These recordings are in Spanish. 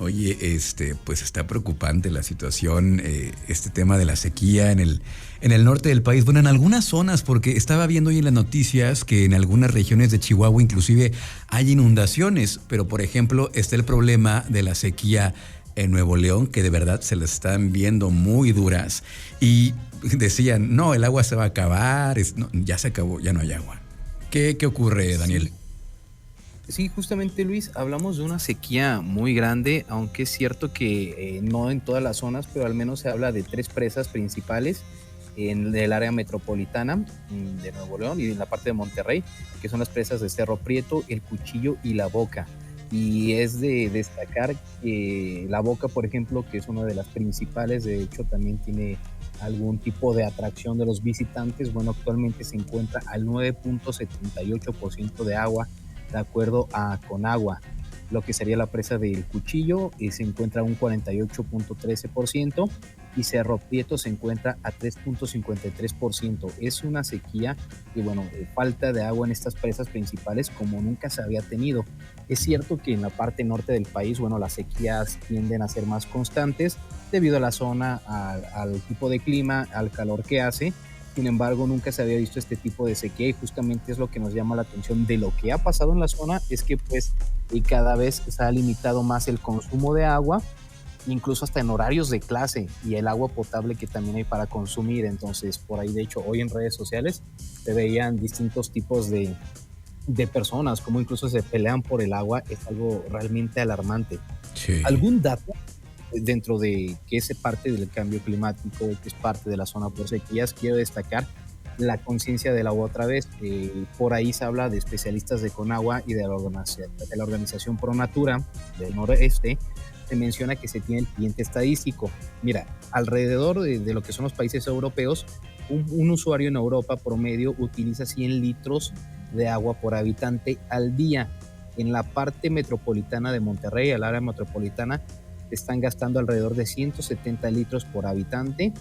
Oye, pues está preocupante la situación, este tema de la sequía en el norte del país. Bueno, en algunas zonas, porque estaba viendo hoy en las noticias que en algunas regiones de Chihuahua inclusive hay inundaciones, pero por ejemplo está el problema de la sequía en Nuevo León, que de verdad se las están viendo muy duras y decían, no, el agua se va a acabar, no, ya se acabó, ya no hay agua. ¿Qué ocurre, Daniel? Sí, sí, justamente Luis, hablamos de una sequía muy grande, aunque es cierto que no en todas las zonas, pero al menos se habla de tres presas principales en el área metropolitana de Nuevo León y en la parte de Monterrey, que son las presas de Cerro Prieto, El Cuchillo y La Boca. Y es de destacar que La Boca, por ejemplo, que es una de las principales, de hecho también tiene algún tipo de atracción de los visitantes. Bueno, actualmente se encuentra al 9.78% de agua, de acuerdo a Conagua. Lo que sería la presa del Cuchillo se encuentra a un 48.13% y Cerro Prieto se encuentra a 3.53%. Es una sequía y bueno, falta de agua en estas presas principales como nunca se había tenido. Es cierto que en la parte norte del país, bueno, las sequías tienden a ser más constantes debido a la zona, al tipo de clima, al calor que hace. Sin embargo, nunca se había visto este tipo de sequía y justamente es lo que nos llama la atención de lo que ha pasado en la zona, es que pues y cada vez se ha limitado más el consumo de agua, incluso hasta en horarios de clase y el agua potable que también hay para consumir. Entonces, por ahí, de hecho, hoy en redes sociales se veían distintos tipos de personas, como incluso se pelean por el agua. Es algo realmente alarmante. Sí. ¿Algún dato dentro de que es parte del cambio climático, que es parte de la zona por sequías? Quiero destacar la conciencia del agua otra vez. Por ahí se habla de especialistas de Conagua y de la organización Pro Natura del noreste. Se menciona que se tiene el siguiente estadístico. Mira, alrededor de lo que son los países europeos, un usuario en Europa promedio utiliza 100 litros de agua por habitante al día. En la parte metropolitana de Monterrey, el área metropolitana, están gastando alrededor de 170 litros por habitante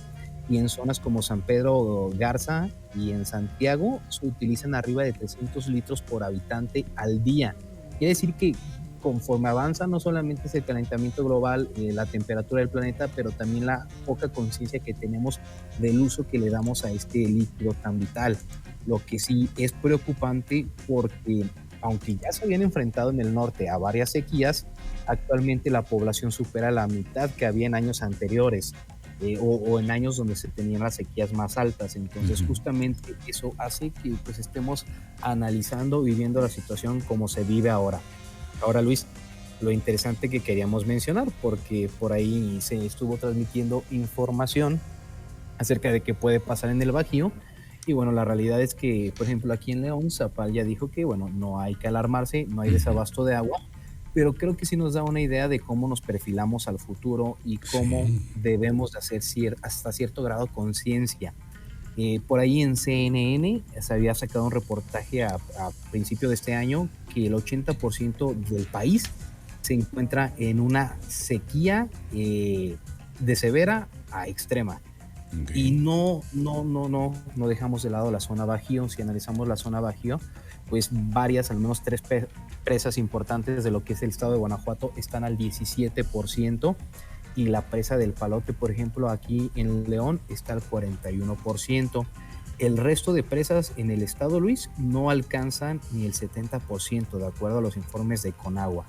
y en zonas como San Pedro Garza y en Santiago se utilizan arriba de 300 litros por habitante al día. Quiere decir que conforme avanza no solamente es el calentamiento global, la temperatura del planeta, pero también la poca conciencia que tenemos del uso que le damos a este líquido tan vital. Lo que sí es preocupante porque aunque ya se habían enfrentado en el norte a varias sequías, actualmente la población supera la mitad que había en años anteriores. O en años donde se tenían las sequías más altas. Entonces, Ujú. justamente eso hace que pues estemos analizando, viviendo la situación como se vive ahora. Ahora, Luis, lo interesante que queríamos mencionar, porque por ahí se estuvo transmitiendo información acerca de qué puede pasar en el Bajío. Y bueno, la realidad es que, por ejemplo, aquí en León, Zapal ya dijo que, bueno, no hay que alarmarse, no hay Ujú. desabasto de agua, pero creo que sí nos da una idea de cómo nos perfilamos al futuro y cómo Sí. debemos de hacer hasta cierto grado conciencia. Por ahí en CNN se había sacado un reportaje a principio de este año que el 80% del país se encuentra en una sequía de severa a extrema. Ok. Y no dejamos de lado la zona Bajío. Si analizamos la zona Bajío, pues varias, al menos tres presas importantes de lo que es el estado de Guanajuato están al 17% y la presa del Palote, por ejemplo, aquí en León está al 41%. El resto de presas en el estado, Luis, no alcanzan ni el 70%, de acuerdo a los informes de Conagua,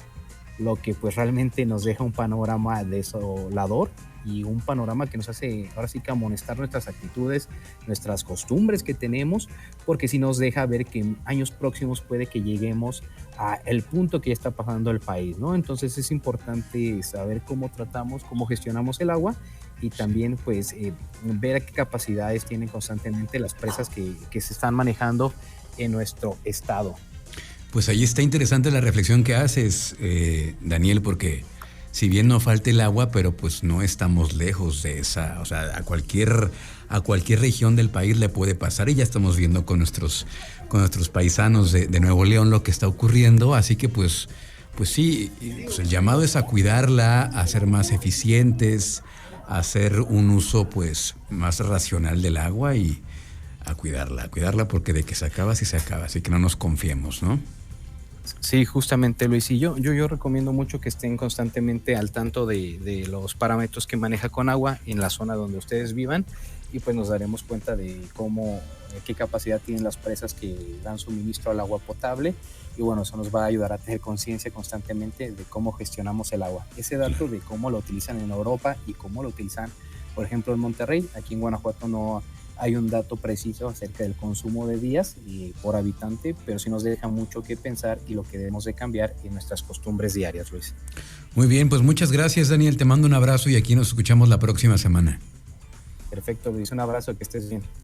lo que pues realmente nos deja un panorama desolador y un panorama que nos hace ahora sí que amonestar nuestras actitudes, nuestras costumbres que tenemos, porque sí nos deja ver que en años próximos puede que lleguemos a el punto que ya está pasando el país, ¿no? Entonces es importante saber cómo tratamos, cómo gestionamos el agua y Sí. también pues ver a qué capacidades tienen constantemente las presas que se están manejando en nuestro estado. Pues ahí está interesante la reflexión que haces, Daniel, porque si bien no falta el agua, pero pues no estamos lejos de esa, o sea, a cualquier región del país le puede pasar y ya estamos viendo con nuestros paisanos de Nuevo León lo que está ocurriendo, así que pues sí, pues el llamado es a cuidarla, a ser más eficientes, a hacer un uso pues más racional del agua y a cuidarla porque de que se acaba, sí se acaba, así que no nos confiemos, ¿no? Sí, justamente Luis, y yo recomiendo mucho que estén constantemente al tanto de los parámetros que maneja Conagua en la zona donde ustedes vivan, y pues nos daremos cuenta de qué capacidad tienen las presas que dan suministro al agua potable, y bueno, eso nos va a ayudar a tener conciencia constantemente de cómo gestionamos el agua. Ese dato de cómo lo utilizan en Europa y cómo lo utilizan, por ejemplo, en Monterrey, aquí en Guanajuato no hay un dato preciso acerca del consumo de días por habitante, pero sí nos deja mucho que pensar y lo que debemos de cambiar en nuestras costumbres diarias, Luis. Muy bien, pues muchas gracias, Daniel. Te mando un abrazo y aquí nos escuchamos la próxima semana. Perfecto, Luis. Un abrazo, que estés bien.